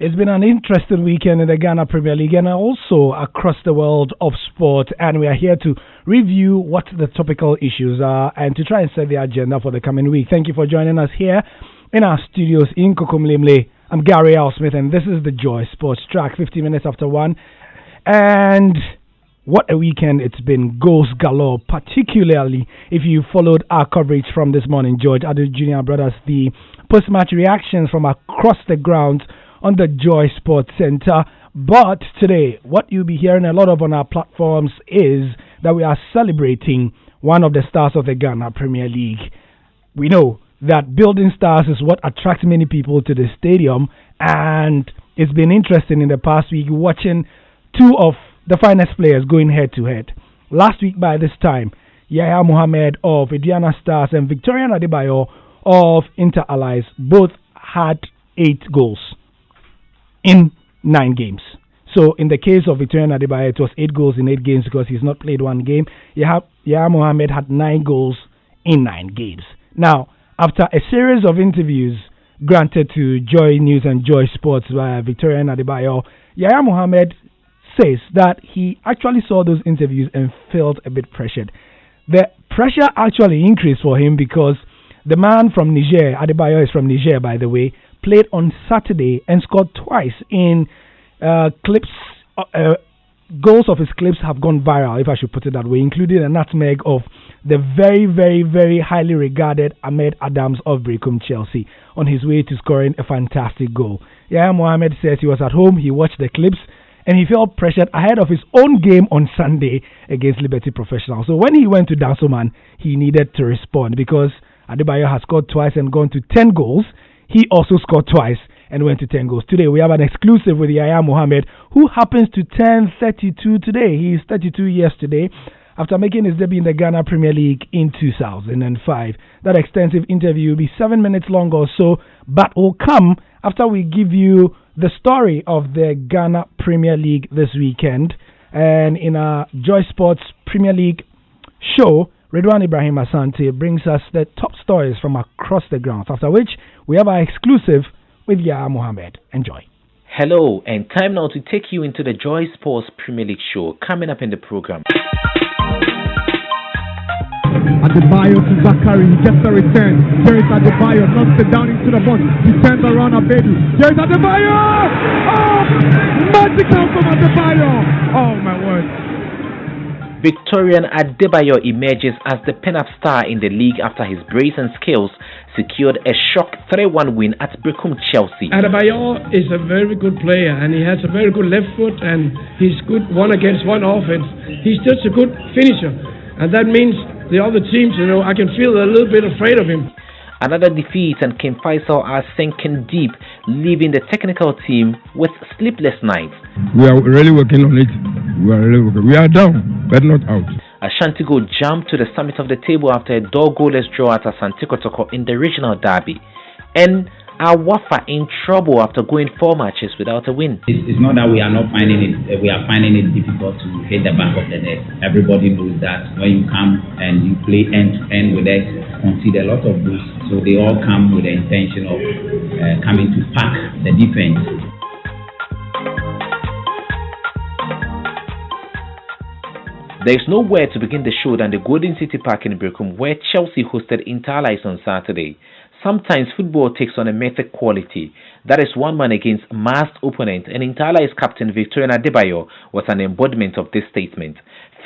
It's been an interesting weekend in the Ghana Premier League and also across the world of sport. And we are here to review what the topical issues are and to try and set the agenda for the coming week. Thank you for joining us here in our studios in Kokomlemle. I'm Gary Al Smith, and this is the Joy Sports Track, 50 minutes after 1. And what a weekend it's been. Goals galore, particularly if you followed our coverage from this morning. George Adu Jr. Brothers, the post-match reactions from across the grounds on the Joy Sports Center. But today, what you'll be hearing a lot of on our platforms is that we are celebrating one of the stars of the Ghana Premier League. We know that building stars is what attracts many people to the stadium, and it's been interesting in the past week watching two of the finest players going head-to-head. Last week by this time, Yahya Mohammed of Aduana Stars and Victorian Adebayo of Inter Allies both had 8 goals in 9 games. So in the case of Victorian Adebayo, it was 8 goals in 8 games because he's not played one game. Yahya Mohammed had 9 goals in 9 games. Now, after a series of interviews granted to Joy News and Joy Sports by Victorian Adebayo, Yahya Mohammed says that he actually saw those interviews and felt a bit pressured. The pressure actually increased for him because the man from Niger, Adebayo is from Niger by the way, played on Saturday and scored twice in clips. Goals of his clips have gone viral, if I should put it that way, including a nutmeg of the very, very, very highly regarded Ahmed Adams of Brecum Chelsea on his way to scoring a fantastic goal. Yahya Mohammed says he was at home, he watched the clips, and he felt pressured ahead of his own game on Sunday against Liberty Professional. So when he went to Dansoman, he needed to respond because Adebayo has scored twice and gone to 10 goals. He also scored twice and went to 10 goals. Today we have an exclusive with Yahya Mohammed, who happens to turn 32 today. He is 32 years today after making his debut in the Ghana Premier League in 2005. That extensive interview will be 7 minutes long or so, but will come after we give you the story of the Ghana Premier League this weekend. And in our Joy Sports Premier League show, Redwan Ibrahim Asante brings us the top stories from across the grounds, after which we have our exclusive with Yahya Mohammed. Enjoy. Hello, and time now to take you into the Joy Sports Premier League show coming up in the program. Adebayo to Zakari, he gets the return. There is Adebayo, knocks it down into the box. He turns around Abedu. There is Adebayo! Oh! Magical from Adebayo! Oh my word. Victorian Adebayo emerges as the pin-up star in the league after his brace and skills secured a shock 3-1 win at Brecum Chelsea. Adebayo is a very good player and he has a very good left foot and he's good one-against-one offense. He's just a good finisher, and that means the other teams, I can feel a little bit afraid of him. Another defeat and King Faisal are sinking deep, leaving the technical team with sleepless nights. We are really working on it. We are down, but not out. Ashanti Gold jumped to the summit of the table after a goalless draw at Asante Kotoko in the regional derby. And are Wafa in trouble after going 4 matches without a win? It's not that we are not finding it, we are finding it difficult to hit the back of the net. Everybody knows that when you come and you play end-to-end with us, concede a lot of goals. So they all come with the intention of coming to pack the defense. There is nowhere to begin the show than the Golden City Park in Brecum, where Chelsea hosted Inter Allies on Saturday. Sometimes football takes on a mythic quality. That is one man against masked opponent, and Inter Allies captain Victorian Adebayo was an embodiment of this statement.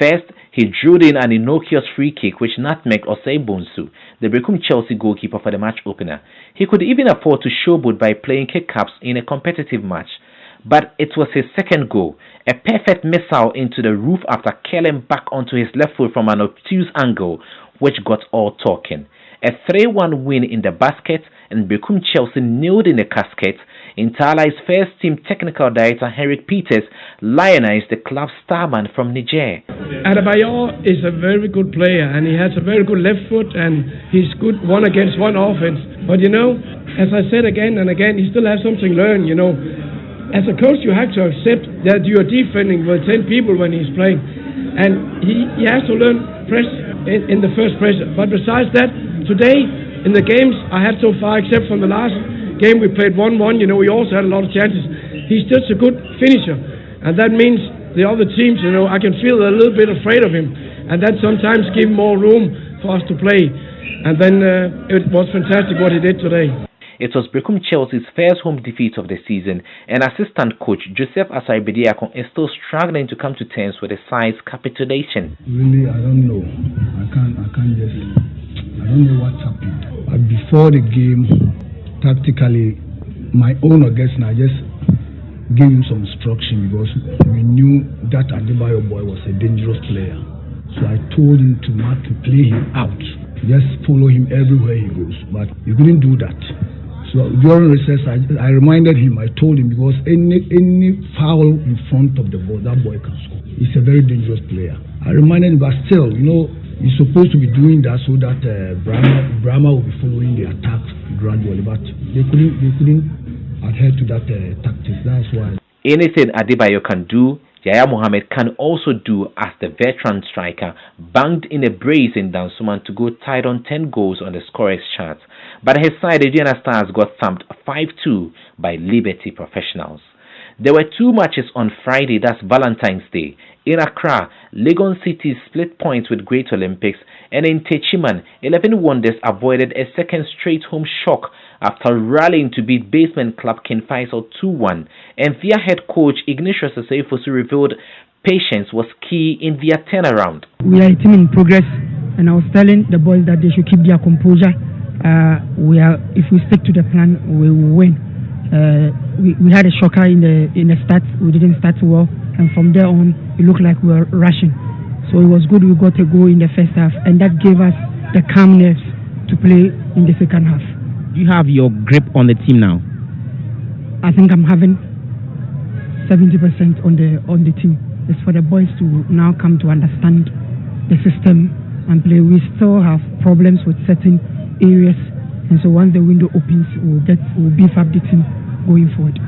First, he drew in an innocuous free kick which nutmegged Osei Bonsu, the Brecum Chelsea goalkeeper, for the match opener. He could even afford to showboat by playing kick-ups in a competitive match. But it was his second goal, a perfect missile into the roof after curling back onto his left foot from an obtuse angle, which got all talking. A 3-1 win in the basket, and Brecum Chelsea nailed in the casket. Inter Allies first team technical director Henrik Peters lionized the club starman from Niger. Adebayo is a very good player and he has a very good left foot and he's good one-against-one offense. But as I said again and again, he still has something to learn, As a coach, you have to accept that you are defending with 10 people when he's playing. And he has to learn press in the first pressure. But besides that, today, in the games I had so far, except from the last game we played 1-1, we also had a lot of chances. he's just a good finisher. And that means the other teams, I can feel a little bit afraid of him. And that sometimes gives more room for us to play. And then it was fantastic what he did today. It was Berekum Chelsea's first home defeat of the season, and assistant coach Joseph Asai-Bediako is still struggling to come to terms with the side's capitulation. Really, I don't know. I don't know what's happened. But before the game, tactically, my own against I just gave him some instruction because we knew that Adebayo boy was a dangerous player. So I told him to not to play him out. Just follow him everywhere he goes. But he couldn't do that. So during recess, I reminded him, I told him, because any foul in front of the ball, that boy can score. He's a very dangerous player. I reminded him, but still, he's supposed to be doing that so that Brahma will be following the attacks gradually. But they couldn't adhere to that tactics. That's why. Anything Adebayo can do, Yaya Mohammed can also do, as the veteran striker banged in a brace in Dansoman to go tied on 10 goals on the scorers chart. But his side, the Diana Stars, got thumped 5-2 by Liberty Professionals. There were two matches on Friday, that's Valentine's Day. In Accra, Legon City split points with Great Olympics, and in Techiman, 11 Wonders avoided a second straight home shock after rallying to beat basement club King Faisal 2-1, and their head coach Ignatius Asaifosu revealed patience was key in their turnaround. We are a team in progress, and I was telling the boys that they should keep their composure. If we stick to the plan, we will win. We had a shocker in the start. We didn't start well, and from there on, it looked like we were rushing. So it was good we got a goal in the first half, and that gave us the calmness to play in the second half. Do you have your grip on the team now? I think I'm having 70% on the team. It's for the boys to now come to understand the system and play. We still have problems with certain areas, and so once the window opens, we'll beef up the team going forward.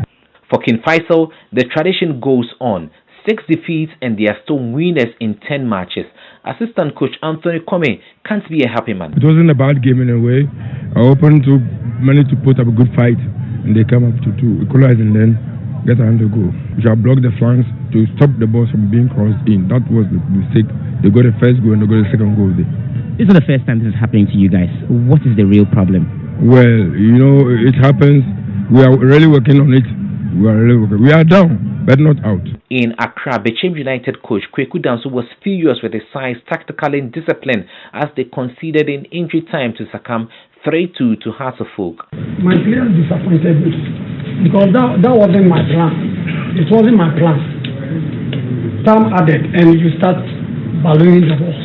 For King Faisal, the tradition goes on. 6 defeats and they are still winners in 10 matches. Assistant coach Anthony Kome can't be a happy man. It wasn't a bad game in a way. I opened to manage to put up a good fight, and they come up to 2, equalize, and then get another goal. We shall block the flanks to stop the ball from being crossed in. That was the mistake. They got the first goal and they got the second goal there. This is the first time this is happening to you guys. What is the real problem? Well, it happens. We are really working on it. We are down, but not out. In Accra, Bechem United coach Kweku Danso was furious with his side's tactical indiscipline as they conceded in injury time to succumb 3-2 to Hasselfolk. My players disappointed me because that wasn't my plan. It wasn't my plan. Time added, and you start ballooning the balls.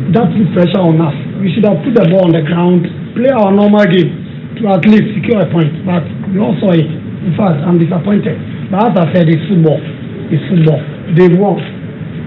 That put pressure on us. We should have put the ball on the ground, play our normal game to at least secure a point. But we all saw it. In fact, I'm disappointed. But as I said, it's football. It's football. They've won.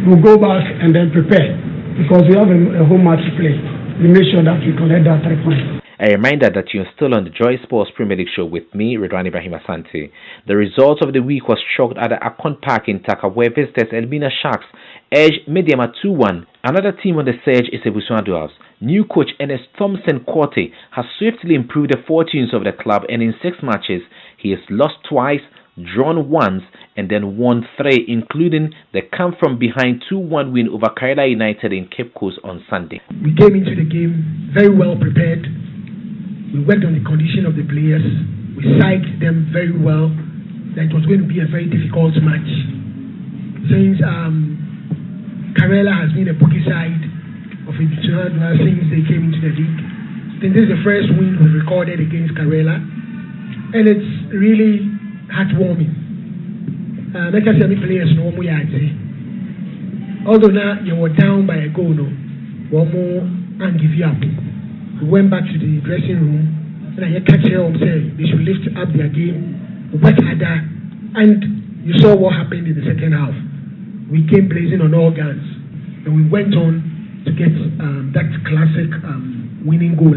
We'll go back and then prepare because we have a home match to play. We make sure that we collect that 3 points. A reminder that you're still on the Joy Sports Premier League show with me, Redwan Ibrahim Asante. The result of the week was chalked at the Akon Park in Taka, where visitors Elmina Sharks edged Mediama 2-1. Another team on the surge is Ebusua Duals. New coach Ernest Thompson Korte has swiftly improved the fortunes of the club, and in 6 matches, he has lost twice, drawn once, and then won 3, including the come-from-behind 2-1 win over Karela United in Cape Coast on Sunday. We came into the game very well prepared. We worked on the condition of the players. We psyched them very well that it was going to be a very difficult match. Since Karela has been a bookie side of Ebusua Duals since they came into the league. I think this is the first win we recorded against Karela, and it's really heartwarming. Like I said, players know what we are saying. Although now you were down by a goal, one more and give you up. We went back to the dressing room, and I catch them say they should lift up their game, work harder, and you saw what happened in the second half. We came blazing on all guns, and we went on to get that classic winning goal.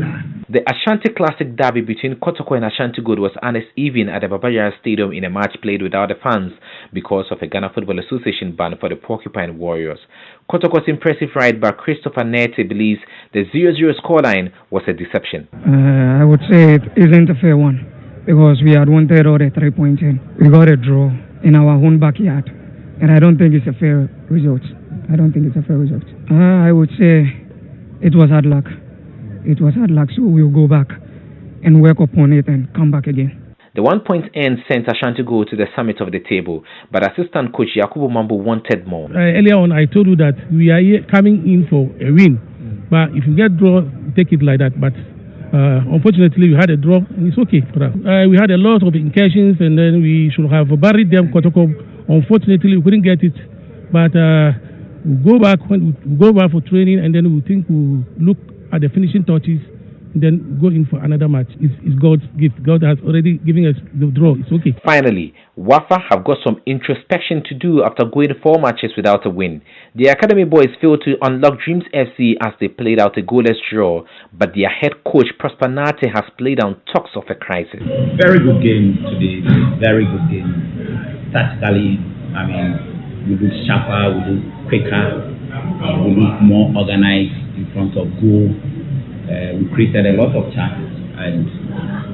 The Ashanti Classic derby between Kotoko and Ashanti Gold was honest even at the Baba Yara Stadium in a match played without the fans because of a Ghana Football Association ban for the Porcupine Warriors. Kotoko's impressive right back Christopher Nete believes the 0-0 scoreline was a deception. I would say it isn't a fair one. because we had wanted all the 3 points in. We got a draw in our own backyard, and I don't think it's a fair result. I would say it was hard luck. So we'll go back and work upon it and come back again. The 1 point end sent Ashanti go to the summit of the table, but assistant coach Yakubu Mambo wanted more. Earlier on, I told you that we are here coming in for a win, but if you get draw, take it like that. But unfortunately, we had a draw, and it's okay for us. We had a lot of incursions, and then we should have buried them. Kotoko. Unfortunately, we couldn't get it, but we'll go back for training, and then we'll look at the finishing touches, and then go in for another match. It's God's gift. God has already given us the draw. It's okay. Finally, Wafa have got some introspection to do after going 4 matches without a win. The Academy boys failed to unlock Dreams FC as they played out a goalless draw, but their head coach Prosper Nate has played on talks of a crisis. Very good game today. Very good game. Tactically, we look sharper, we look quicker, we look more organized in front of goal. We created a lot of chances, and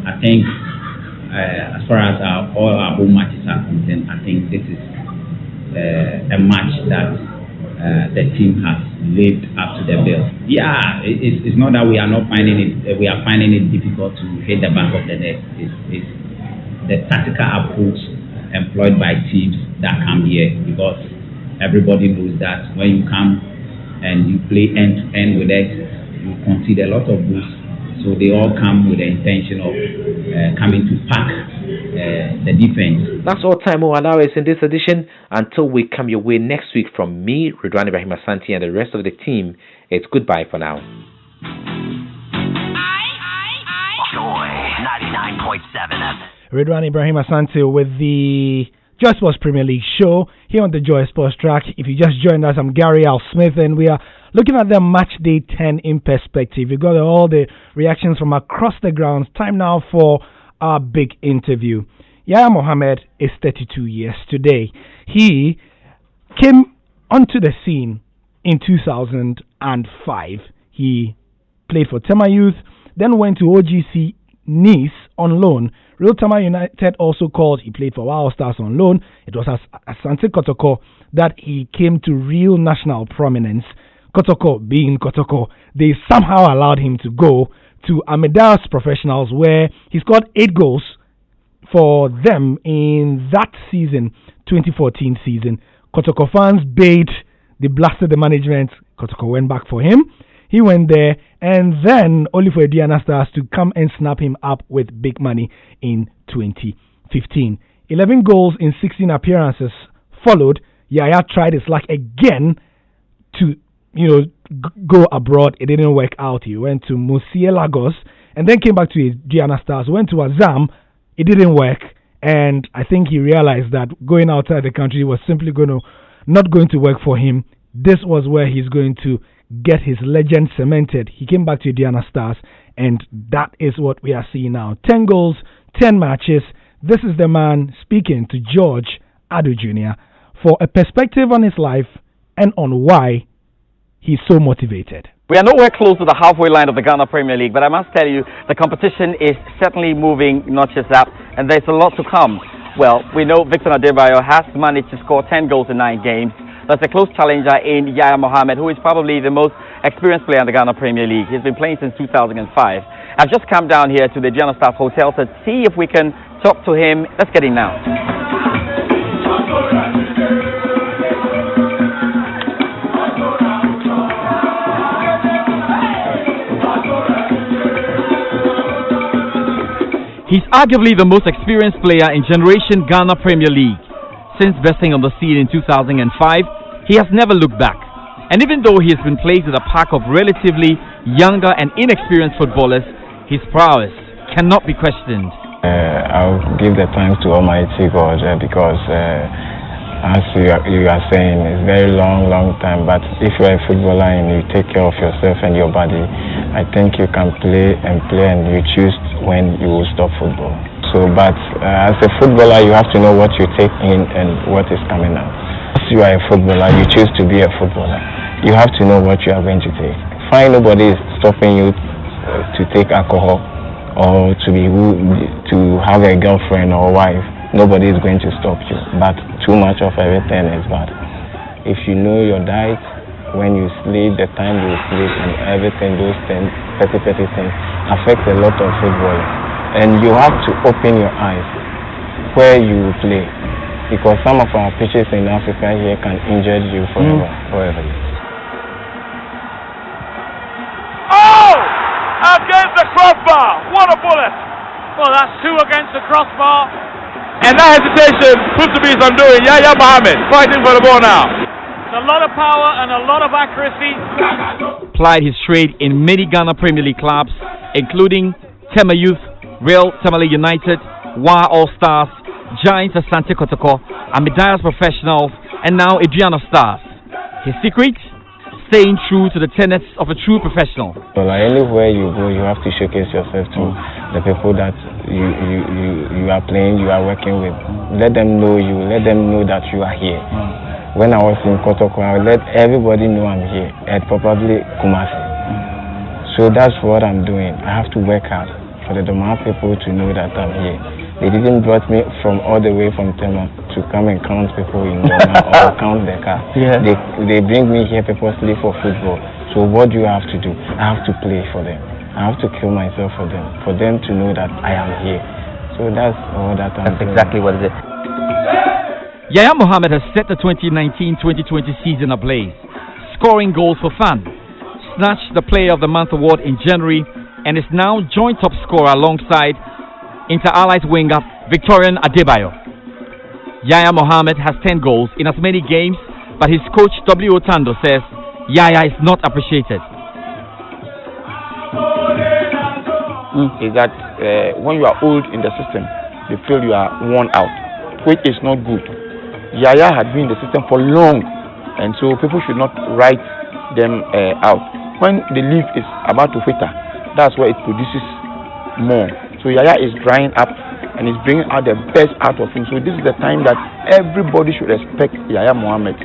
I think as far as all our home matches are concerned, I think this is a match that the team has lived up to the bill. Yeah, it's not that we are not finding it. We are finding it difficult to hit the back of the net. It's the tactical approach employed by teams that come here, because everybody knows that when you come and you play end to end with us, you concede a lot of goals. So they all come with the intention of coming to pack the defense. That's all time will allow us in this edition. Until we come your way next week, from me, Ridwan Ibrahim Asante, and the rest of the team, it's goodbye for now. Joy 99.7. Ridwan Ibrahim Asante with the Joy Sports Premier League show here on the Joy Sports track. If you just joined us, I'm Gary Al Smith, and we are looking at the match day 10 in perspective. We've got all the reactions from across the grounds. Time now for our big interview. Yahya Mohammed is 32 years today. He came onto the scene in 2005. He played for Tema Youth, then went to OGC Nice on loan. Real Tama United also called. He played for Wild Stars on loan. It was as Asante Kotoko that he came to real national prominence. Kotoko being Kotoko, they somehow allowed him to go to Amadeus Professionals, where he scored 8 goals for them in that season, 2014 season. Kotoko fans bayed, they blasted the management. Kotoko went back for him. He went there, and then only for Diana Stars to come and snap him up with big money in 2015. 11 goals in 16 appearances followed. Yaya tried his luck again to, go abroad. It didn't work out. He went to Musia Lagos and then came back to Diana Stars. Went to Azam. It didn't work, and I think he realized that going outside the country was simply not going to work for him. This was where he's going to get his legend cemented. He came back to Diana Stars, and that is what we are seeing now. 10 goals, 10 matches. This is the man speaking to George Adu Jr. for a perspective on his life and on why he's so motivated. We are nowhere close to the halfway line of the Ghana Premier League, but I must tell you, the competition is certainly moving notches up, and there's a lot to come. Well, we know Victor Adebayo has managed to score 10 goals in 9 games. That's a close challenger in Yahya Mohammed, who is probably the most experienced player in the Ghana Premier League. He's been playing since 2005. I've just come down here to the Diana Stars Hotel to see if we can talk to him. Let's get in now. He's arguably the most experienced player in Generation Ghana Premier League. Since bursting on the scene in 2005, he has never looked back. And even though he has been placed with a pack of relatively younger and inexperienced footballers, his prowess cannot be questioned. I'll give the thanks to Almighty God because as you are saying, it's a very long time, but if you're a footballer and you take care of yourself and your body, I think you can play and you choose when you will stop football. So, but as a footballer, you have to know what you take in and what is coming out. As you are a footballer, you choose to be a footballer. You have to know what you are going to take. Fine, nobody is stopping you to take alcohol. or to have a girlfriend or wife. Nobody is going to stop you. But too much of everything is bad. If you know your diet, when you sleep, the time you sleep, and everything, those things, petty things, affect a lot of footballers. And you have to open your eyes where you play, because some of our pitches in Africa here can injure you forever. Oh! Against the crossbar! What a bullet! Well, that's 2 against the crossbar. And that hesitation proves to be his undoing. Yahya Mohammed fighting for the ball now. A lot of power and a lot of accuracy. Plied his trade in many Ghana Premier League clubs, including Tema Youth, Real Tamale United, Wa All Stars, Giants Asante Kotoko, Amidias Professionals, and now Adriano Stars. His secret? Staying true to the tenets of a true professional. Well, anywhere you go, you have to showcase yourself to the people that you are playing, you are working with. Let them know you, let them know that you are here. When I was in Kotoko, I let everybody know I'm here, and probably Kumasi. So that's what I'm doing. I have to work hard for the Doma people to know that I'm here. They didn't brought me from all the way from Tema to come and count people in Doma or count the car. Yeah. They bring me here purposely for football. So what do you have to do? I have to play for them. I have to kill myself for them to know that I am here. So that's all that I'm doing. That's exactly what it is. Yahya Mohammed has set the 2019-2020 season ablaze, scoring goals for fun, snatched the Player of the Month award in January, and is now joint top scorer alongside Inter-Allies winger Victorian Adebayo. Yahya Mohammed has 10 goals in as many games, but his coach W. Otando says Yahya is not appreciated. Is that when you are old in the system, they feel you are worn out, which is not good. Yahya had been in the system for long, and so people should not write them out. When the leaf is about to wither, that's where it produces more. So Yahya is drying up and is bringing out the best out of him. So this is the time that everybody should expect Yahya Mohammed,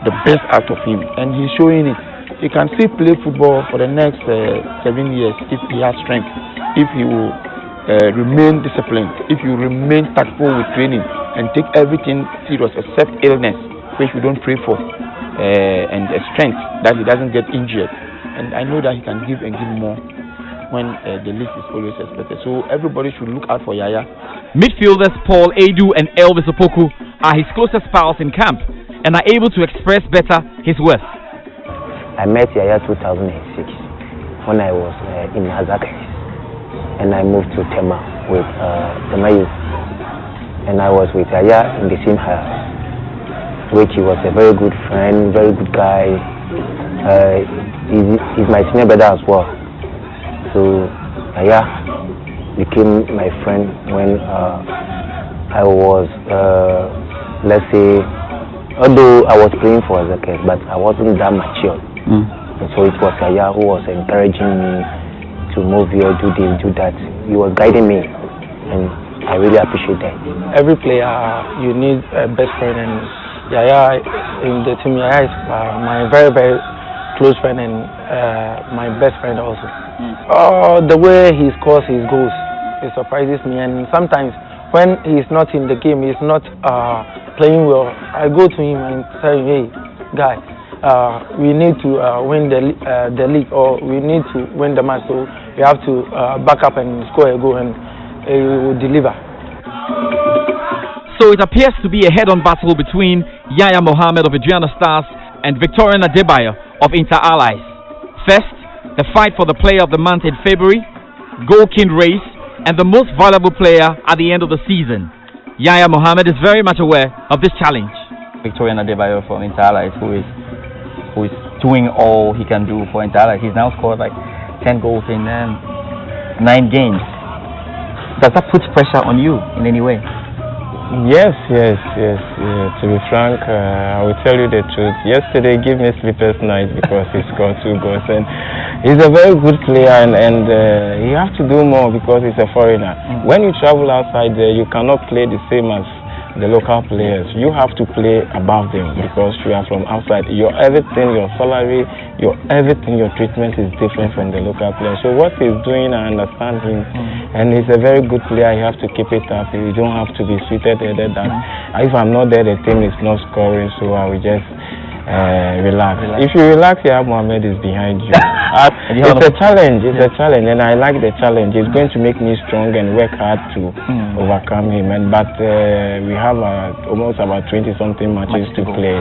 the best out of him, and he's showing it. He can still play football for the next 7 years if he has strength, if he will remain disciplined, if you remain tactful with training and take everything serious except illness, which we don't pray for, and strength that he doesn't get injured. And I know that he can give and give more when the list is always expected. So everybody should look out for Yahya. Midfielders Paul Adu and Elvis Opoku are his closest pals in camp and are able to express better his worth. I met Yahya 2006 when I was in Azakaris, and I moved to Tema with Tema Youth. And I was with Yahya in the same house, which he was a very good friend, very good guy. He's my senior brother as well. So Yahya became my friend when I was, let's say, although I was playing for Azakes, but I wasn't that mature. And so it was Yahya who was encouraging me to move here, do this, do that. He was guiding me, and I really appreciate that. Every player, you need a best friend, and Yahya in the team, Yahya is my very, very close friend and my best friend also. The way he scores his goals, it surprises me, and sometimes when he's not in the game, he's not playing well, I go to him and tell him, hey, guy, we need to win the league, or we need to win the match, so we have to back up and score a goal, and he will deliver. So it appears to be a head-on battle between Yahya Mohammed of Adriano Stars and Victorian Adebayo of Inter-Allies. First, the fight for the Player of the Month in February, Goal King race, and the most valuable player at the end of the season. Yahya Mohammed is very much aware of this challenge. Victorian Adebayo from Inter-Allies, who is doing all he can do for Inter-Allies. He's now scored like 10 goals in 9 games. Does that put pressure on you in any way? Yes. To be frank, I will tell you the truth. Yesterday gave me sleepless nights because he scored 2 goals, and he's a very good player, and you have to do more because he's a foreigner. When you travel outside there, you cannot play the same as the local players. You have to play above them because you are from outside. Your everything, your salary, your everything, your treatment is different from the local players. So what he's doing, I understand him, and he's a very good player. You have to keep it up. You don't have to be sweeted-headed that if I'm not there, the team is not scoring, so I will just relax. If you relax, Yaya Mohammed is behind you. It's a challenge. It's a challenge, and I like the challenge. It's going to make me strong and work hard to overcome him. But we have almost about 20-something matches to play,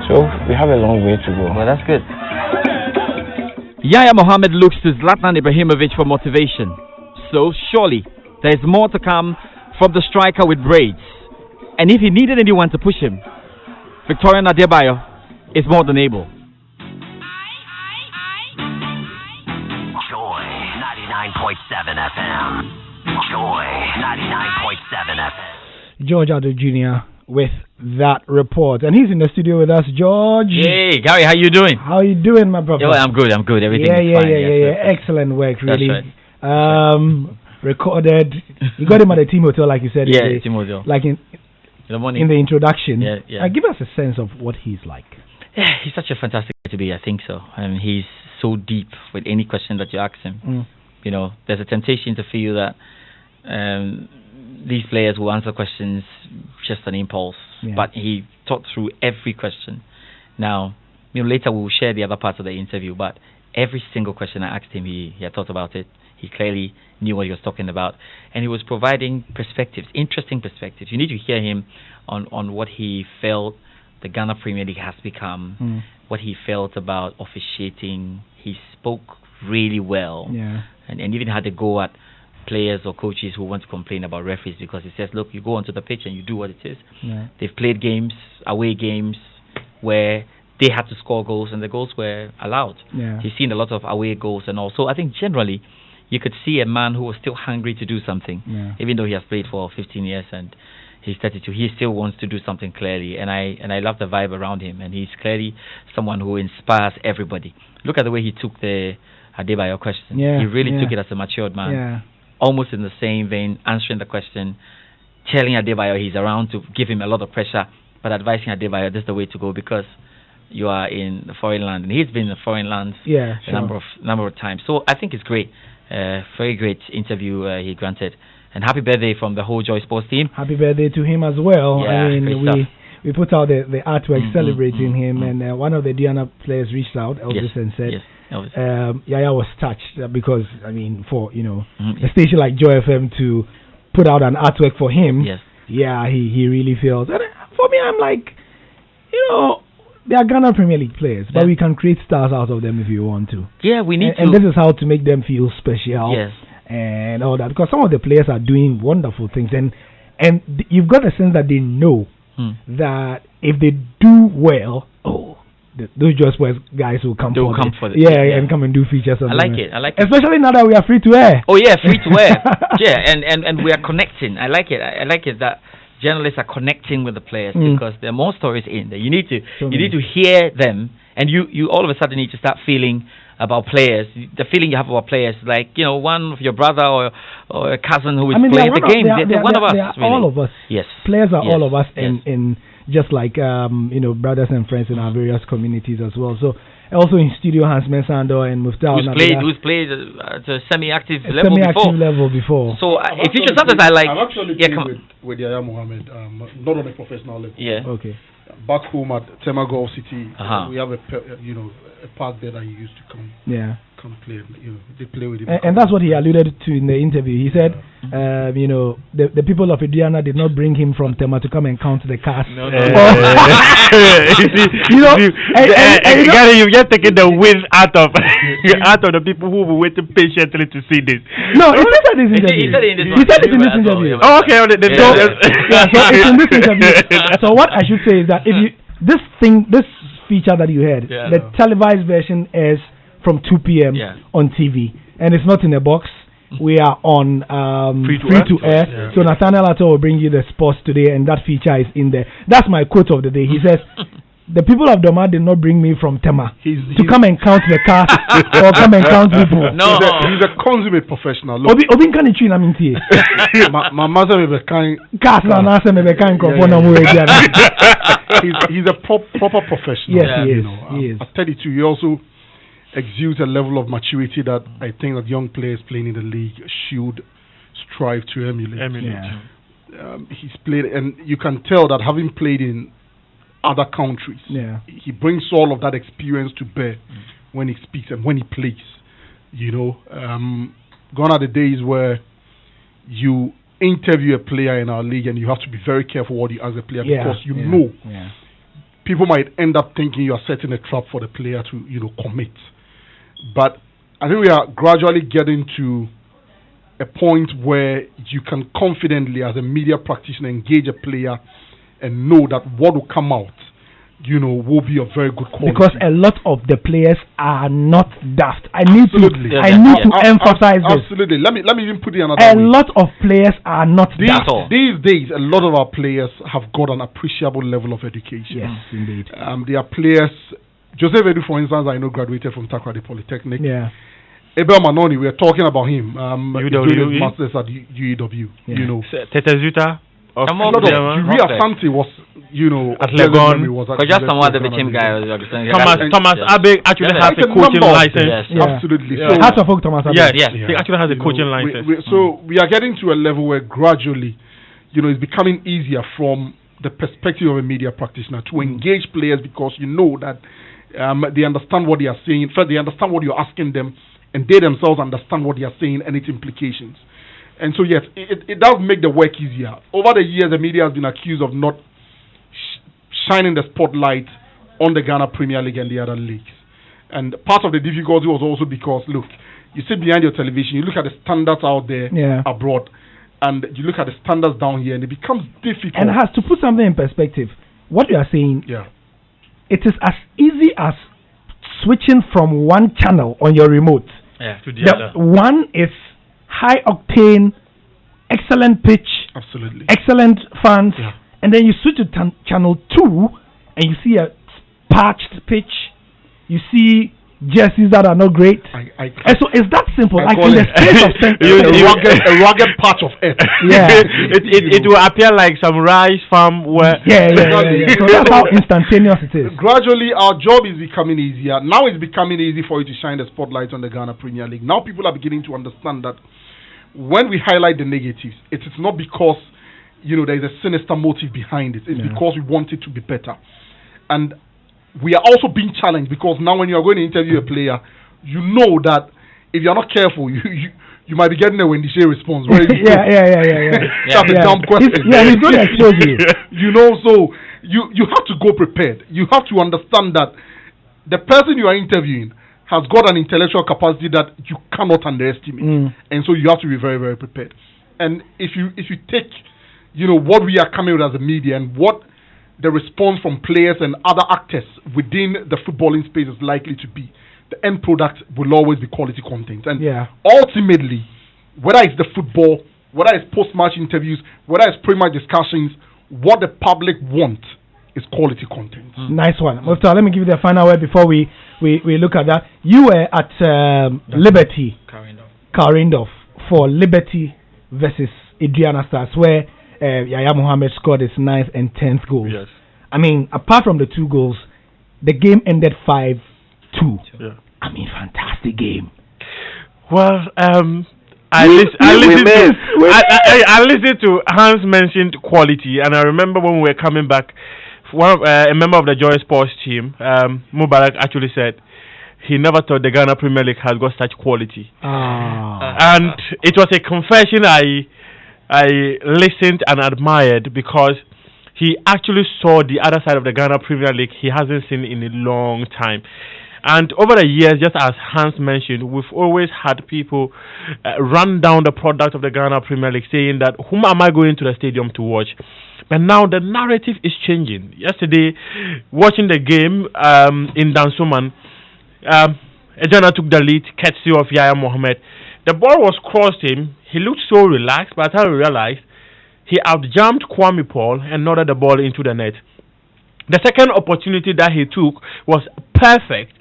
so we have a long way to go. Well, that's good. Yaya Mohammed looks to Zlatan Ibrahimovic for motivation. So surely there is more to come from the striker with braids. And if he needed anyone to push him, Victorian Adebayo is more than able. Joy 99.7 FM. Joy 99.7 FM. George Addo Jr. with that report, and he's in the studio with us. George, hey Gary, how you doing? How you doing, my brother? Yeah, I'm good. Everything is fine. Yeah. Excellent work, really. That's right. Recorded. You got him at the team hotel, like you said. Yeah, team hotel. Like in the morning. In the introduction. Yeah. Give us a sense of what he's like. Yeah, he's such a fantastic guy to be. I think so. He's so deep with any question that you ask him. You know, there's a temptation to feel that these players will answer questions just an impulse, but he thought through every question. Now, later we will share the other parts of the interview, but every single question I asked him, he had thought about it. He clearly knew what he was talking about, and he was providing perspectives, interesting perspectives. You need to hear him on what he felt the Ghana Premier League has become, what he felt about officiating. He spoke really well, and even had to go at players or coaches who want to complain about referees, because he says, look, you go onto the pitch and you do what it is. They've played games, away games, where they had to score goals and the goals were allowed. He's seen a lot of away goals and all. So I think generally you could see a man who was still hungry to do something, even though he has played for 15 years and he's 32. He still wants to do something clearly, and I love the vibe around him, and he's clearly someone who inspires everybody. Look at the way he took the Adebayo question. He really took it as a matured man. Almost in the same vein, answering the question, telling Adebayo he's around to give him a lot of pressure, but advising Adebayo this is the way to go because you are in the foreign land, and he's been in the foreign lands a number of times. So I think it's great. Very great interview he granted, and happy birthday from the whole Joy Sports team. Happy birthday to him as well. Yeah, I mean, we put out the artwork celebrating him, and one of the Diana players reached out, Elvis, and said Yaya was touched because I mean, for a station like Joy FM to put out an artwork for him, he really feels. And for me, I'm like, they are Ghana Premier League players, but we can create stars out of them if you want to. Yeah, we need to. And this is how to make them feel special. And all that, because some of the players are doing wonderful things, and you've got a sense that they know that if they do well, those Joy Sports guys will come for it. And come and do features on I like it. Especially now that we are free to air. Oh yeah, free to air. And we are connecting. I like it. I like it that journalists are connecting with the players because there are more stories in there. You need to hear them, and you all of a sudden need to start feeling about players. The feeling you have about players, like one of your brother or a cousin who is playing the game. They're one of us. They are all of us. Yes, players are all of us, in just like brothers and friends in our various communities as well. So also in studio, Hans Mensando and Muftar, who's played at a semi-active level before. So if you should sometimes I like. I'm actually playing with Yaya Mohammed, not on a professional level. Okay. Back home at Tema Golf City, we have a park there that he used to come play. They play with him. And that's what he alluded to in the interview. He said, the people of Indiana did not bring him from Tema to come and count the cars. No. You've just taken the wind out of the people who were waiting patiently to see this. No, he said this interview. He said it in this interview. Oh, okay. So it's in this interview. So what I should say is that this feature that you heard, the televised version is from 2 p.m. on TV, and it's not in a box. We are on free to air. So Nathaniel Atto will bring you the sports today, and that feature is in there. That's my quote of the day. He says, the people of Doma did not bring me from Tema to come and count the cars or come and count people. No, he's a consummate professional. Obi can you I mean my mother is a kind cars and answer me kind he's a proper professional. Yes, he is. At 32, he also exudes a level of maturity that I think that young players playing in the league should strive to emulate. Yeah. He's played, and you can tell that having played in other countries, he brings all of that experience to bear when he speaks and when he plays. Gone are the days where you interview a player in our league and you have to be very careful what you ask the player because you know people might end up thinking you are setting a trap for the player to commit. But I think we are gradually getting to a point where you can confidently, as a media practitioner, engage a player and know that what will come out, will be of very good quality. Because a lot of the players are not daft. I need to emphasize this. Absolutely. Let me even put it another way. A lot of players are not daft. These days, a lot of our players have got an appreciable level of education. Yes, indeed. They are players. Joseph Edu, for instance, I know graduated from Takoradi Polytechnic. Yeah. Abel Manoni, we are talking about him. Doing his masters at UEW. Tetezuta. Yuri Asante was, at Legon. Just someone the team guy. Thomas Abe actually has a coaching license. Absolutely. Yes, he actually has a coaching license. So we are getting to a level where gradually, it's becoming easier from the perspective of a media practitioner to engage players because you know that they understand what they are saying. First, they understand what you're asking them, and they themselves understand what they are saying and its implications. And so, yes, it does make the work easier. Over the years, the media has been accused of not shining the spotlight on the Ghana Premier League and the other leagues. And part of the difficulty was also because, look, you sit behind your television, you look at the standards out there abroad, and you look at the standards down here, and it becomes difficult. And has to put something in perspective. What you are saying, it is as easy as switching from one channel on your remote. To the other. One is high octane, excellent pitch, absolutely, excellent fans, and then you switch to channel 2 and you see a patched pitch, you see jerseys that are not great, and so it's that simple. Like in the space of a rugged patch of earth. it will appear like some rice farm where so that's how instantaneous it is. Gradually our job is becoming easier. Now it's becoming easy for you to shine the spotlight on the Ghana Premier League. Now people are beginning to understand that when we highlight the negatives, it is not because there is a sinister motive behind it. It's because we want it to be better. And we are also being challenged because now when you are going to interview a player, you know that if you are not careful, you might be getting a Wendy Shea response. That's a dumb question. He's going to expose you. So you have to go prepared. You have to understand that the person you are interviewing has got an intellectual capacity that you cannot underestimate, and so you have to be very, very prepared. And if you take, what we are coming with as a media and what the response from players and other actors within the footballing space is likely to be, the end product will always be quality content. And ultimately, whether it's the football, whether it's post-match interviews, whether it's pre-match discussions, what the public want is quality content. Nice one. Mufta, let me give you the final word before we look at that. You were at Liberty, Karindorf, for Liberty versus Adriana Stars, where Yaya Mohammed scored his 9th and 10th goals. Yes. I mean, apart from the 2 goals, the game ended 5-2. Yeah. I mean, fantastic game. Well, I listened to Hans mentioned quality, and I remember when we were coming back, a member of the Joy Sports team, Mubarak, actually said he never thought the Ghana Premier League has got such quality. And it was a confession I listened and admired because he actually saw the other side of the Ghana Premier League he hasn't seen in a long time. And over the years, just as Hans mentioned, we've always had people run down the product of the Ghana Premier League saying that, whom am I going to the stadium to watch? But now the narrative is changing. Yesterday, watching the game in Dansoman, Ejana took the lead, courtesy of Yaya Mohammed. The ball was crossed him. He looked so relaxed, but I realized he outjumped Kwame Paul and nodded the ball into the net. The second opportunity that he took was perfect.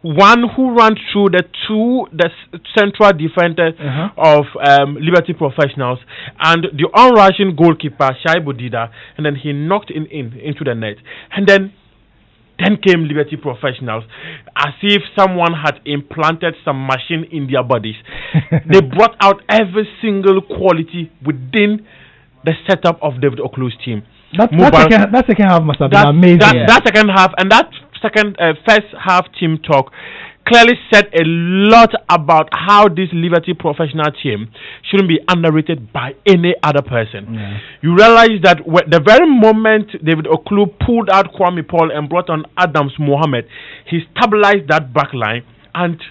One who ran through the central defenders of Liberty Professionals and the on-rushing goalkeeper Shaibu Dida, and then he knocked into the net. And then came Liberty Professionals, as if someone had implanted some machine in their bodies. They brought out every single quality within the setup of David Oklu's team. That second half must have been amazing. That second half and that first half team talk clearly said a lot about how this Liberty Professional team shouldn't be underrated by any other person. Yeah. You realize that the very moment David Oklu pulled out Kwame Paul and brought on Adams Mohammed, he stabilized that back line, and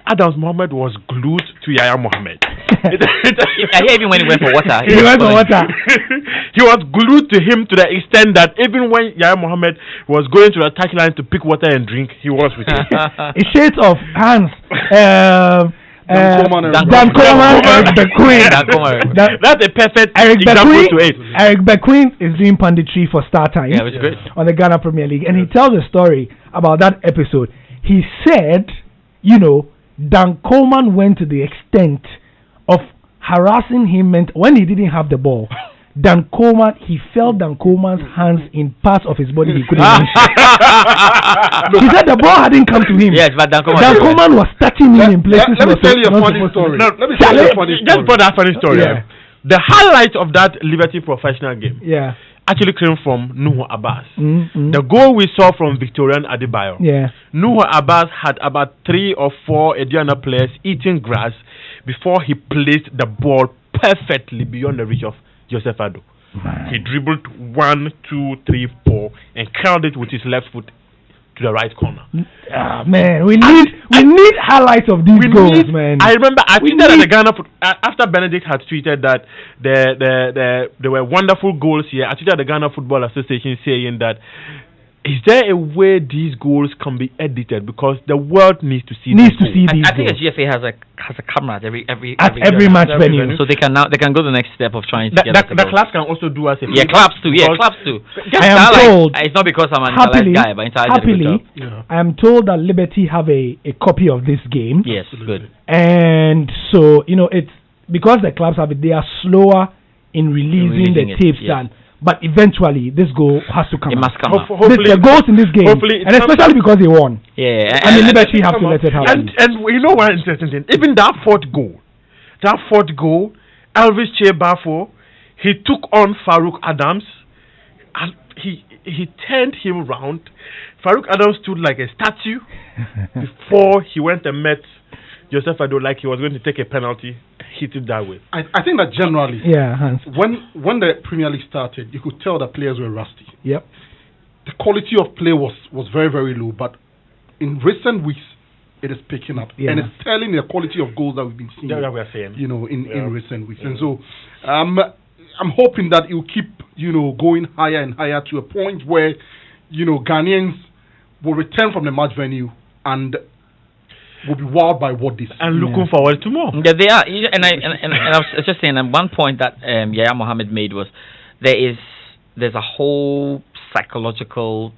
Adams Mohammed was glued to Yaya Mohammed. I hear even when he went for water. He went for water. He was glued to him to the extent that even when Yaya Mohammed was going to the touchline to pick water and drink, he was with him. It shades of Hans. Dan Coleman, Eric Bequin. That's a perfect Eric example to it. Eric Bequin is doing punditry for Star Time on the Ghana Premier League, and he tells a story about that episode. He said, Dan Coleman went to the extent of harassing him when he didn't have the ball. He felt Dan Coleman's hands in parts of his body he couldn't even see. He said the ball hadn't come to him. Yes, but Dan Coleman was touching him in places. Let me tell you a funny story. Let me tell you a funny story. Just for that funny story. Yeah. The highlight of that Liberty Professional game actually came from Nuhu Abbas. The goal we saw from Victorian Adebayo. Nuhu Abbas had about 3 or 4 Ediana players eating grass before he placed the ball perfectly beyond the reach of Joseph Ado. He dribbled 1, 2, 3, 4 and curled it with his left foot to the right corner. Man, we need highlights of these goals, man. I remember I tweeted at the Ghana after Benedict had tweeted that there were wonderful goals here. I tweeted at the Ghana Football Association saying that, is there a way these goals can be edited, because the world needs to see these I think the GFA has a camera at every match venue, so they can go the next step of trying to get the clubs can also do us a favor. Clubs too. I am told it's not because I'm an Interlight guy, but happily I am told that Liberty have a copy of this game. Yes, good. And so it's because the clubs have it, they are slower in releasing the tapes than. But eventually, this goal has to come. It must come. The goals in this game, and especially because they won. Yeah, I mean, Liberty have to let it happen. And you know one interesting thing? Even that fourth goal, Elvis Che Bafo, he took on Farouk Adams, and he turned him round. Farouk Adams stood like a statue before he went and met Joseph Ado, like he was going to take a penalty, hit it that way. I think that generally, Hans. when the Premier League started, you could tell that players were rusty. Yep. The quality of play was very, very low, but in recent weeks, it is picking up. And it's telling the quality of goals that we've been seeing. That we're saying. In recent weeks. And so, I'm hoping that it will keep, going higher and higher to a point where, Ghanaians will return from the match venue and will be wowed by what they see. And looking forward to more. Yeah, they are. And I was just saying, and one point that Yaya Mohammed made was there's a whole psychological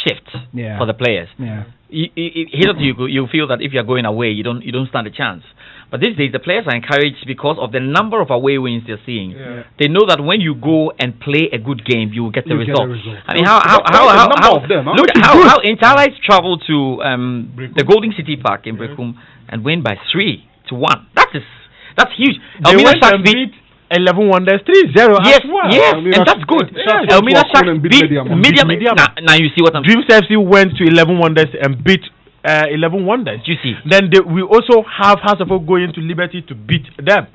shift for the players. Yeah. Hitherto you feel that if you're going away, you don't stand a chance. But these days the players are encouraged because of the number of away wins they're seeing. Yeah. They know that when you go and play a good game, you will get the result. I mean, look how Interlights traveled to the Golden City Park in Brekum and win by 3-1. That's huge. They went and beat 11 Wonders 3-0. Yes, and that's good. Elmina Sharks beat Medium. Now you see what I'm saying. Dreams FC went to 11 Wonders and beat 11 Wonders. You see. Then we also have Hearts of Oak going to Liberty to beat them.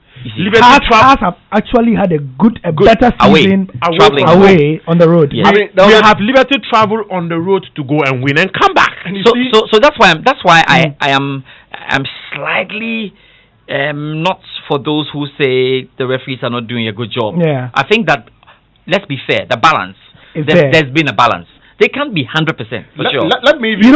Hearts have actually had a better season away on the road. Yes. I mean, we have Liberty travel on the road to go and win and come back. And so that's why I am slightly not for those who say the referees are not doing a good job. Yeah. I think that, let's be fair, the balance. There's been a balance. They can't be 100% for sure. Let me. Did you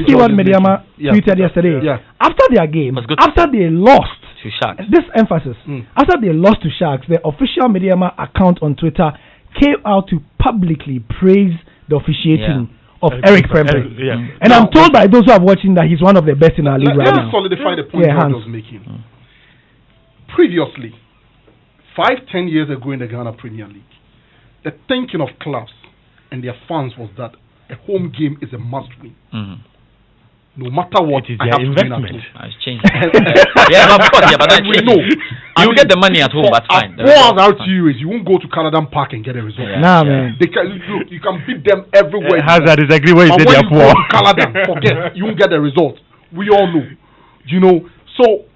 see what Mediama tweeted yesterday? Yeah. After their game, after they lost to Sharks, this emphasis. After they lost to Sharks, the official Mediama account on Twitter came out to publicly praise the officiating of Eric Eric Prempeh. And Now, I'm told by those who have watching that he's one of the best in our league right now. Let's solidify the point George was making. Previously, 5-10 years ago in the Ghana Premier League, the thinking of clubs and their fans was that a home game is a must-win. No matter what, it is I their have investment. to win at home. It's changed. Of course, but that we changes. know. You get the money at home, that's fine. All I'll tell you is you won't go to Caledon Park and get a result. Nah, man. They can, look, you can beat them everywhere. Hazard is agree where he And said when they are you poor. go to Caledon, forget, you won't get the result. We all know. You know, so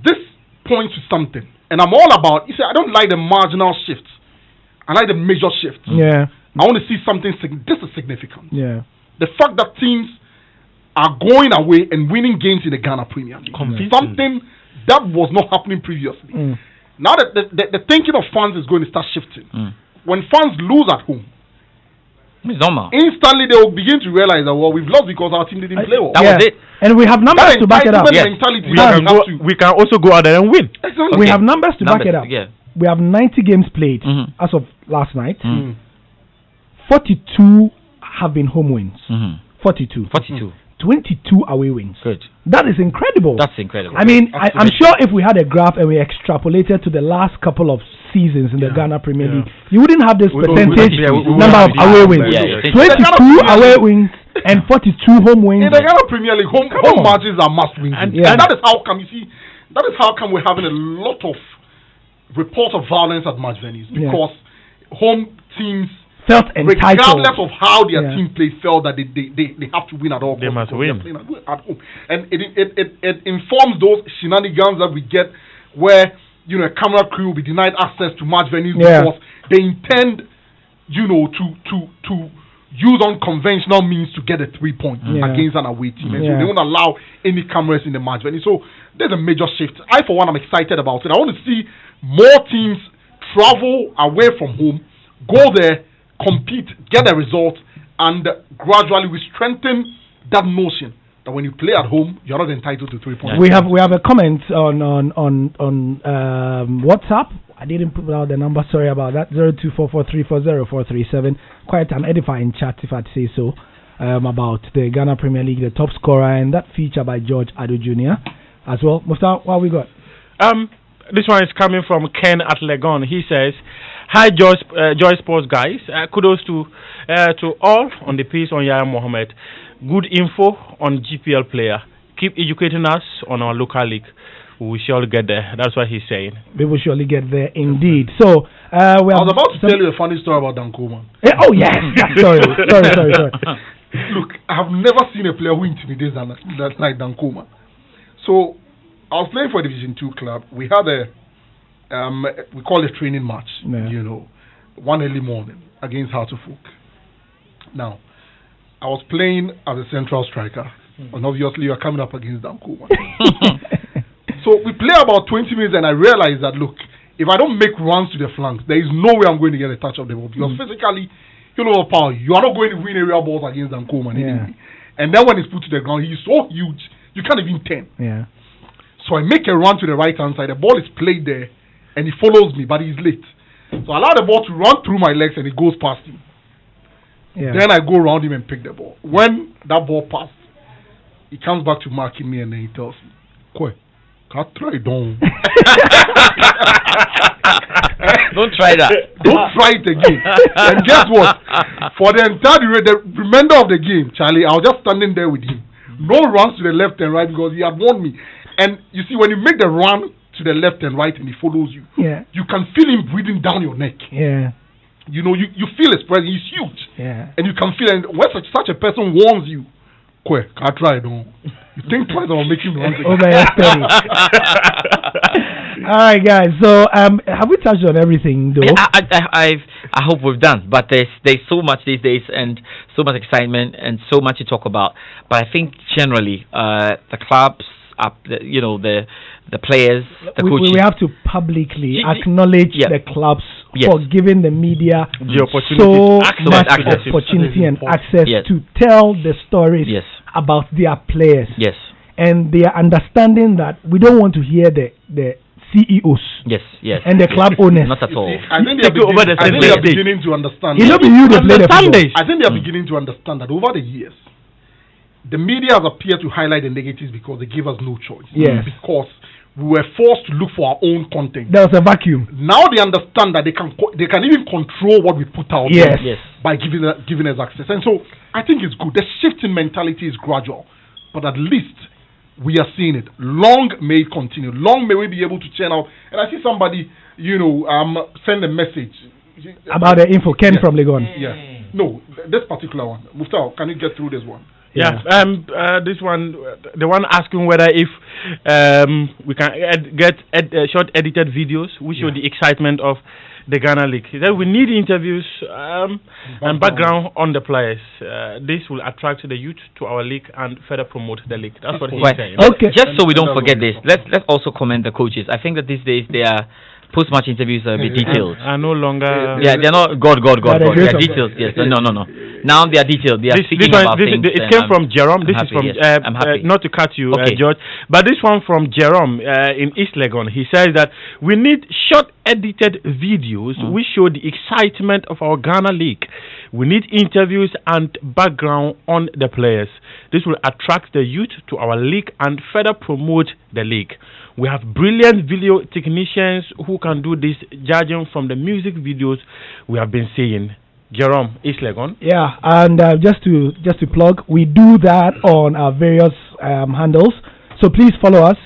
this points to something. And I'm all about, you see, I don't like the marginal shifts. I like the major shifts. Yeah. I want to see something, this is significant. Yeah. The fact that teams are going away and winning games in the Ghana Premier League. Something that was not happening previously. Now that the thinking of fans is going to start shifting. When fans lose at home, it's normal. Instantly they will begin to realize that, well, we've lost because our team didn't play well. That was it. And we have numbers to back it up. Mentality We can also go out there and win. Exactly. We have numbers to back it up. We have 90 games played as of last night. 42 have been home wins. 42. 22 away wins. Good. That is incredible. That's incredible. I mean, I'm sure if we had a graph and we extrapolated to the last couple of seasons in the Ghana Premier League, you wouldn't have this percentage number of away wins. 22 away wins and 42 home wins. In the Ghana Premier League, home margins are must wins. And that is how come, you see, that is how come we're having a lot of reports of violence at match venues. Because home teams felt entitled, regardless of how their team played, felt that they have to win at all costs. They must win at home, and it informs those shenanigans that we get, where a camera crew will be denied access to match venues because they intend, to use unconventional means to get a 3 point against an away team, and so they won't allow any cameras in the match venue. So there's a major shift. For one, I'm excited about it. I want to see more teams travel away from home, go there, compete, get a result, and gradually we strengthen that notion that when you play at home, you're not entitled to 3 points. We have a comment on WhatsApp. I didn't put out the number. Sorry about that. 0244340437. Quite an edifying chat, if I'd say so, about the Ghana Premier League, the top scorer, and that feature by George Ado Jr. as well. Musta, what we got? This one is coming from Ken at Legon. He says, "Hi, Joy Sports guys. Kudos to all on the piece on Yaya Mohammed. Good info on GPL player. Keep educating us on our local league. We will surely get there." That's what he's saying. We will surely get there, indeed. So I was about to tell you a funny story about Dankoma. Oh yes, sorry. Look, I have never seen a player who intimidates like Dankoma. So I was playing for a Division 2 club. We had we call it a training match, one early morning against Hartlepool. Now, I was playing as a central striker, and obviously you're coming up against Dankoma. So we play about 20 minutes, and I realized that, look, if I don't make runs to the flanks, there is no way I'm going to get a touch of the ball, because physically, you are not going to win area balls against Dankoma anyway. And then when it's put to the ground, he's so huge, you can't even turn. So I make a run to the right-hand side. The ball is played there, and he follows me, but he's late. So I allow the ball to run through my legs, and it goes past him. Then I go around him and pick the ball. When that ball passed, he comes back to marking me, and then he tells me, "Kwe, can't try don't." Don't try that. Don't try it again. And guess what? For the remainder of the game, Charlie, I was just standing there with him. No runs to the left and right because he had warned me. And you see, when you make the run to the left and right and he follows you, you can feel him breathing down your neck. You feel his presence. He's huge. And you can feel it. And when such a person warns you, "Quick, I try, don't." You think twice about making the runs again. All right, guys. So, have we touched on everything, though? I hope we've done. But there's so much these days, and so much excitement, and so much to talk about. But I think generally, the clubs, the players, the coaches. We have to publicly acknowledge the clubs for giving the media so much opportunity and access to tell the stories about their players. And they are understanding that we don't want to hear the CEOs. Yes. And the club owners. Not at all. I think they are beginning to understand. It will be you that play the football. I think they are beginning to understand that over the years, the media has appeared to highlight the negatives because they give us no choice. Yes. Because we were forced to look for our own content. There was a vacuum. Now they understand that they can even control what we put out yes. there by giving us access. And so I think it's good. The shift in mentality is gradual, but at least we are seeing it. Long may it continue. Long may we be able to churn out. And I see somebody, send a message about the info. Ken from Legon. Yeah. No, this particular one. Muftau, can you get through this one? Yeah, this one, the one asking whether if we can get short edited videos which show the excitement of the Ghana League. Then we need interviews and background on the players. This will attract the youth to our league and further promote the league. That's what he's saying. Okay. Just so we don't forget this, let's also commend the coaches. I think that these days they are post-match interviews are a bit detailed. Are no longer. Yeah, they're not God. They are detailed. Yes, no. Now they are detailed. They are speaking about things. It came from Jerome. This is from. Yes, I'm happy. Not to cut you, George, but this one from Jerome in East Legon. He says that we need short edited videos which show the excitement of our Ghana League. We need interviews and background on the players. This will attract the youth to our league and further promote the league. We have brilliant video technicians who can do this, judging from the music videos we have been seeing. Jerome, East Legon. Yeah, and just to plug, we do that on our various handles. So please follow us.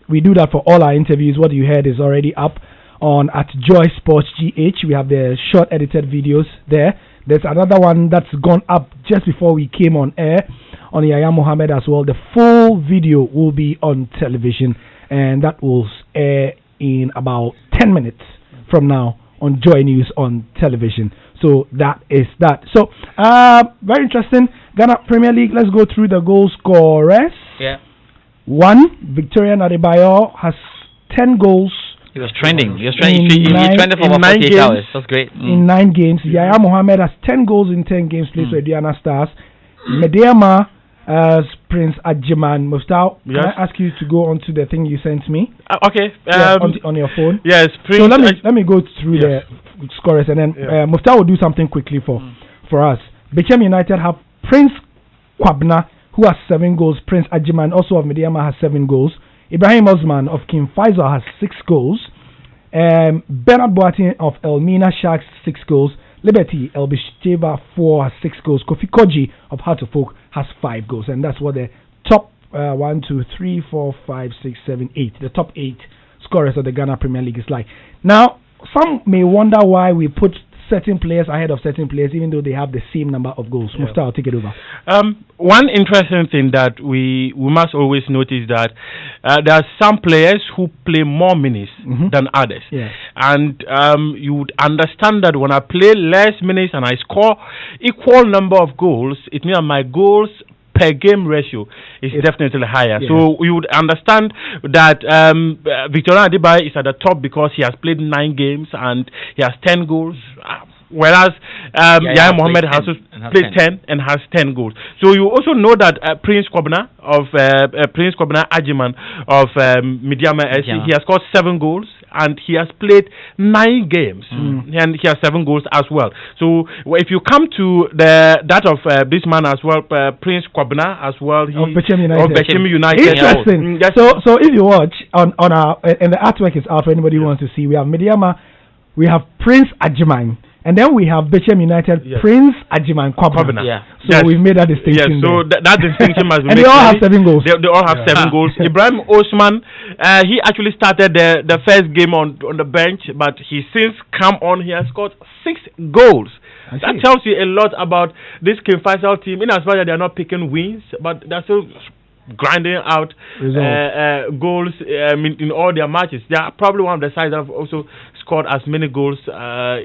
We do that for all our interviews. What you heard is already up on at Joy Sports GH. We have the short edited videos there. There's another one that's gone up just before we came on air on Yaya Mohammed as well. The full video will be on television, and that will air in about 10 minutes from now on Joy News on television. So that is that. So very interesting. Ghana Premier League. Let's go through the goal scorers. Yeah. 1, Victoria Adebayo has 10 goals. He was trending. He trended for about 48 hours. That's great. In 9 games. Yaya Mohammed has 10 goals in 10 games played for Diana Stars. Medeama as Prince Ajiman. Muftau, can I ask you to go on to the thing you sent me? Okay. On your phone. Yes. Prince, so let me go through the scorers, and then Muftau will do something quickly for us. Bechem United have Prince Kwabna, who has 7 goals. Prince Ajiman, also of Medeama, has 7 goals. Ibrahim Osman of King Faisal has 6 goals. Bernard Boateng of Elmina Sharks 6 goals. Liberty El Bishteba 4 has 6 goals. Kofi Koji of Heart of Oak has 5 goals, and that's what the top 1, 2, 3, 4, 5, 6, 7, 8. The top 8 scorers of the Ghana Premier League is like. Now, some may wonder why we put certain players ahead of certain players, even though they have the same number of goals. Muftau, I'll take it over. One interesting thing that we must always notice that there are some players who play more minutes than others. Yeah. And you would understand that when I play less minutes and I score equal number of goals, it means my goals per game ratio is definitely higher. Yeah. So you would understand that Victoria Adebayo is at the top because he has played 9 games and he has 10 goals. Whereas Yaya Mohammed has played 10 and has 10 goals. So you also know that Prince Kwabna Ajiman of Medeama SC, he has scored 7 goals and he has played 9 games and he has 7 goals as well. So if you come to that of this man as well, Prince Kwabna as well, of Bechem United. Interesting. So if you watch on our and the artwork is out for anybody who wants to see. We have Medeama, we have Prince Ajiman. And then we have Bechem United, Prince Ajiman Kwabna. So we've made that distinction. So that distinction must be made. And they all have 7 goals. They all have 7 goals. Ibrahim Osman, he actually started the first game on the bench, but he since come on, he has scored 6 goals. That tells you a lot about this King Faisal team, in as much as they are not picking wins, but they're still grinding out goals in all their matches. They are probably one of the sides that have also scored as many goals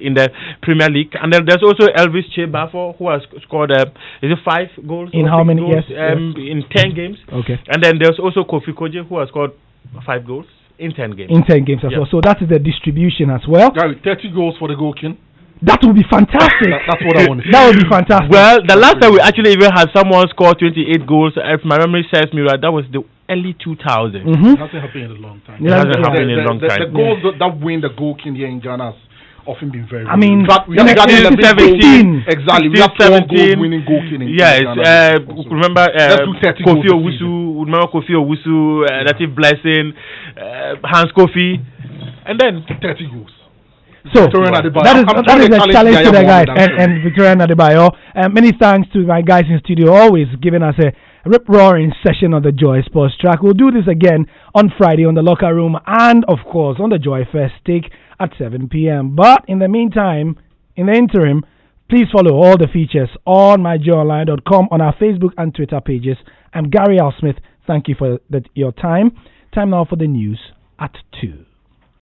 in the Premier League. And then there's also Elvis Chebafo, who has scored 5 goals in how many goals, in 10 games. Okay. And then there's also Kofi Koji, who has scored 5 goals in 10 games. In 10 games as well. So that is the distribution as well. 30 goals for the goal, King. That would be fantastic. That's what I want to see. That would be fantastic. Well, the last time we actually even had someone score 28 goals, if my memory serves me right, that was the early 2000s. It hasn't happened in a long time. It hasn't happened in a long time. The goals that win the goal king here in Ghana has often been very. I mean, in fact, we have 17. Exactly. We have 4 goals winning goal king in Ghana. Remember Kofi Owusu. Remember Kofi Owusu, Native Blessing, Hans Kofi, and then 30 goals. So that is a challenge to the guys and Victoria Adebayo. Many thanks to my guys in studio, always giving us a rip-roaring session on the Joy Sports Track. We'll do this again on Friday on the Locker Room and, of course, on the Joy Fest Take at 7 p.m. But in the meantime, in the interim, please follow all the features on myjoyonline.com on our Facebook and Twitter pages. I'm Gary Al Smith. Thank you for your time. Time now for the news at 2.